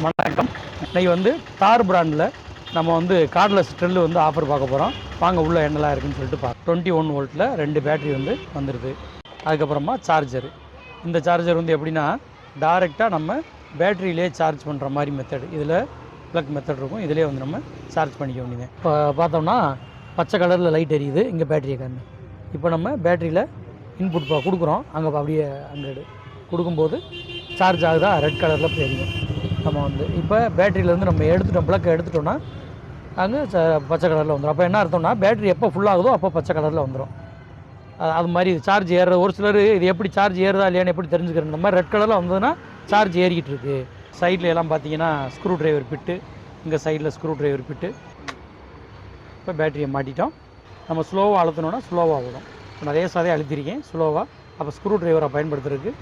வணக்கம். இன்றைக்கி வந்து தார் பிராண்டில் நம்ம வந்து கார்ட்லெஸ் ட்ரில்லு வந்து ஆஃபர் பார்க்க போகிறோம். வாங்க உள்ளே என்னெல்லாம் இருக்குதுன்னு சொல்லிட்டு 21 வோல்ட்டில் 2 பேட்ரி வந்து வந்துடுது. அதுக்கப்புறமா சார்ஜரு. இந்த சார்ஜர் வந்து எப்படின்னா டைரெக்டாக நம்ம பேட்டரியிலே சார்ஜ் பண்ணுற மாதிரி மெத்தடு. இதில் ப்ளக் மெத்தட் இருக்கும். இதிலே வந்து நம்ம சார்ஜ் பண்ணிக்க வேண்டியது. இப்போ பார்த்தோம்னா பச்சை கலரில் லைட் எரியுது. இங்கே பேட்டரியை காரணம் இப்போ நம்ம பேட்டரியில் இன்புட் கொடுக்குறோம். அங்கே அப்படியே 100 கொடுக்கும்போது சார்ஜ் ஆகுதா, ரெட் கலரில் தெரியும். நம்ம வந்து இப்போ பேட்டரியிலேருந்து நம்ம எடுத்துட்டோம், ப்ளக் எடுத்துட்டோம்னா அங்கே பச்சை கலரில் வந்துடும். அப்போ என்ன அர்த்தம்னா பேட்டரி எப்போ ஃபுல்லாகுதோ அப்போ பச்சை கலரில் வந்துடும். அது மாதிரி சார்ஜ் ஏறுற ஒரு சிலர் இது எப்படி சார்ஜ் ஏறுதா இல்லையான்னு எப்படி தெரிஞ்சுக்கிறேன். இந்த மாதிரி ரெட் கலரில் வந்ததுன்னா சார்ஜ் ஏறிக்கிட்டு இருக்குது. சைடில் எல்லாம் பார்த்தீங்கன்னா ஸ்க்ரூ ட்ரைவர் பிட்டு, இங்கே சைடில் ஸ்க்ரூ ட்ரைவர் பிட்டு. இப்போ பேட்டரியை மாட்டிட்டோம். நம்ம ஸ்லோவாக அழுத்தினோன்னா ஸ்லோவாக ஓடும். இப்போ நான் ரேஸாகவே அழுத்திருக்கேன் ஸ்லோவாக. அப்போ ஸ்க்ரூ ட்ரைவரை பயன்படுத்துறதுக்கு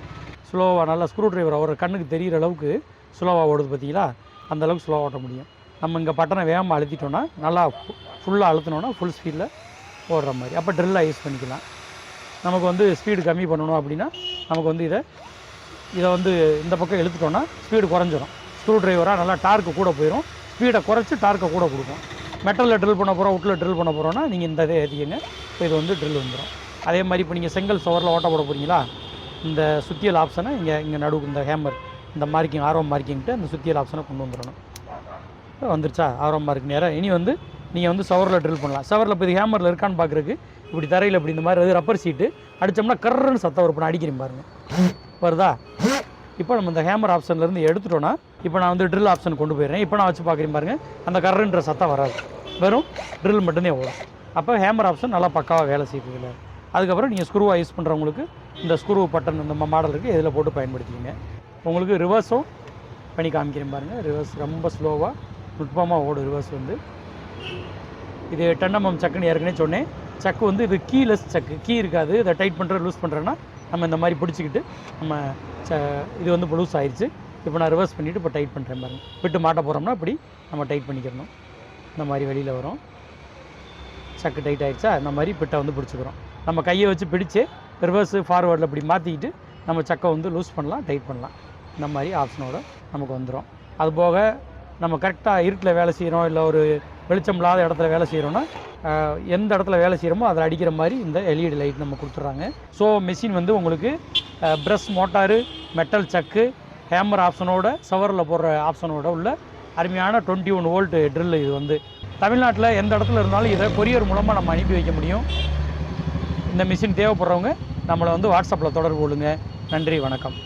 ஸ்லோவாக நல்லா ஸ்க்ரூ ட்ரைவர் அவர் கண்ணுக்கு தெரிகிற அளவுக்கு ஸ்லோவாக ஓடுது பார்த்தீங்களா, அந்தளவுக்கு ஸ்லோவாக ஓட்ட முடியும். நம்ம இங்கே பட்டனை வேகமாக அழுத்திட்டோன்னா நல்லா ஃபுல்லாக அழுத்தினோன்னா ஃபுல் ஸ்பீடில் ஓடுற மாதிரி. அப்போ ட்ரில்லாக யூஸ் பண்ணிக்கலாம். நமக்கு வந்து ஸ்பீடு கம்மி பண்ணணும் அப்படின்னா நமக்கு வந்து இதை வந்து இந்த பக்கம் இழுத்துட்டோன்னா ஸ்பீடு குறைஞ்சிரும். ஸ்க்ரூ ட்ரைவராக நல்லா டார்க்கு கூட போயிடும். ஸ்பீடை குறைச்சி டார்க்கை கூட கொடுக்கும். மெட்டலில் ட்ரில் பண்ண போகிறோம், உட்டில் ட்ரில் பண்ண போகிறோன்னா நீங்கள் இந்த இதை ஏற்றிக்கங்க. இப்போ இது வந்து ட்ரில் வந்துடும். அதே மாதிரி இப்போ நீங்கள் செங்கல் சுவரில் ஓட்ட போட போகிறீங்களா, இந்த சுத்தியல் ஆப்ஷனை இங்கே நடுவுக்கு இந்த ஹேமர் இந்த மார்க்கிங் ஆர்வம் மார்க்கிங்கிட்டு அந்த சுத்தியல் ஆப்ஷனை கொண்டு வந்துடணும். வந்துருச்சா ஆர்வம் மார்க் நேராக. இனி வந்து நீங்கள் வந்து சவரில் ட்ரில் பண்ணலாம். சவரில் இப்போ இது ஹேமரில் இருக்கான்னு பார்க்குறதுக்கு இப்படி தரையில் இப்படி இந்த மாதிரி ரப்பர் சீட்டு அடித்தோம்னா கர்றன்னு சத்தம் ஒரு அடிக்கிறேன் பாருங்கள், வருதா? இப்போ நம்ம இந்த ஹேமர் ஆப்ஷன்லேருந்து எடுத்துட்டோன்னா இப்போ நான் வந்து ட்ரில் ஆப்ஷன் கொண்டு போயிடுறேன். இப்போ நான் வச்சு பார்க்குறேன் பாருங்கள், அந்த கர்றன்ற சத்தம் வராது, வெறும் ட்ரில் மட்டும்தான் ஓடும். அப்போ ஹேமர் ஆப்ஷன் நல்லா பக்காவாக வேலை செய்யுதுல. அதுக்கப்புறம் நீங்கள் ஸ்க்ரூவாக யூஸ் பண்ணுறவங்களுக்கு இந்த ஸ்க்ரூ பட்டன் இந்த மாடல் இருக்குது, இதில் போட்டு பயன்படுத்திக்கிங்க. உங்களுக்கு ரிவர்ஸும் பண்ணி காமிக்கிறேன் பாருங்கள். ரிவர்ஸ் ரொம்ப ஸ்லோவாக நுட்பமாக ஓடும். ரிவர்ஸ் வந்து இது 10 mm சக்குன்னு ஏற்கனவே சொன்னேன். சக்கு வந்து இது கீலெஸ் சக்கு, கீ இருக்காது. இதை டைட் பண்ணுற லூஸ் பண்ணுறேன்னா நம்ம இந்த மாதிரி பிடிச்சிக்கிட்டு நம்ம இது வந்து லூஸ் ஆயிடுச்சு. இப்போ நான் ரிவர்ஸ் பண்ணிவிட்டு இப்போ டைட் பண்ணுறேன் பாருங்கள். விட்டு மாட்ட போகிறோம்னா இப்படி நம்ம டைட் பண்ணிக்கிறணும். இந்த மாதிரி வெளியில் வரும். சக்கு டைட் ஆகிடுச்சா, இந்த மாதிரி பிட்டை வந்து பிடிச்சிக்கிறோம். நம்ம கையை வச்சு பிடிச்சி ரிவர்ஸு ஃபார்வேர்டில் இப்படி மாற்றிக்கிட்டு நம்ம சக்கை வந்து லூஸ் பண்ணலாம், டைட் பண்ணலாம். இந்த மாதிரி ஆப்ஷனோட நமக்கு வந்துடும். அதுபோக நம்ம கரெக்டாக இருட்டில் வேலை செய்கிறோம், இல்லை ஒரு வெளிச்சம் இல்லாத இடத்துல வேலை செய்கிறோன்னா எந்த இடத்துல வேலை செய்கிறோமோ அதில் அடிக்கிற மாதிரி இந்த எல்இடி லைட் நம்ம கொடுத்துட்றாங்க. ஸோ மெஷின் வந்து உங்களுக்கு ப்ரஷ் மோட்டாரு, மெட்டல் சக்கு, ஹேமர் ஆப்ஷனோட, சவரில் போடுற ஆப்ஷனோட உள்ள அருமையான 21 வோல்ட் ட்ரில். இது வந்து தமிழ்நாட்டில் எந்த இடத்துல இருந்தாலும் இதை கொரியர் மூலமாக நம்ம அனுப்பி வைக்க முடியும். இந்த மிஷின் தேவைப்படுறவங்க நம்மளை வந்து வாட்ஸ்அப்பில் தொடர்பு கொள்ளுங்கள். நன்றி, வணக்கம்.